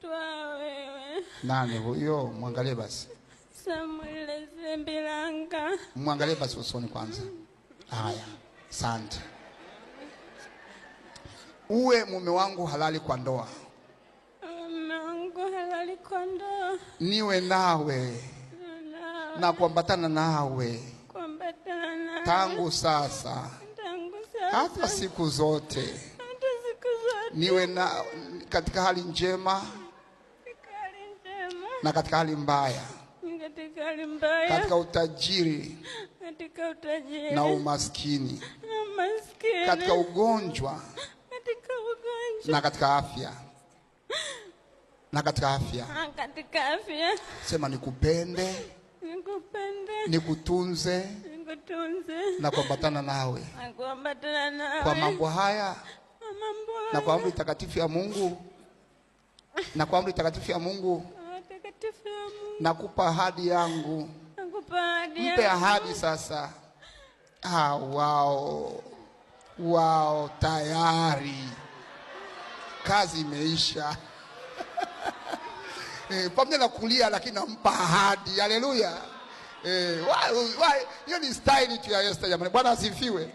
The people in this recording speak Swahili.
naitwa wewe. Nani huyo? Mwangalie basi. Samuel Zembilanga. Mwangalie basi usoni kwanza. Haya, asante. Uwe mume wangu halali kwa ndoa. Mume wangu halali kwa ndoa. Niwe nawe. Na kuambatana nawe. Kuambatana nawe. Tangu sasa. Hata siku zote. Niwe na katika hali njema. Na katika hali mbaya. Katika utajiri. Na umaskini. Katika ugonjwa. Na katika afya. Na katika afya. Sema nikupende. Nikutunze. Na kuambatana nawe. Kwa mambo haya. Na kwa amri takatifu ya Mungu. Na kwa amri takatifu ya Mungu. Nakupa ahadi yangu. Mpe ahadi sasa. Wow, tayari. Kazi imeisha. Pamoja na kulia lakini nampa ahadi. Haleluya. Hiyo ni style tu ya Esther jamani. Bwana asifiwe.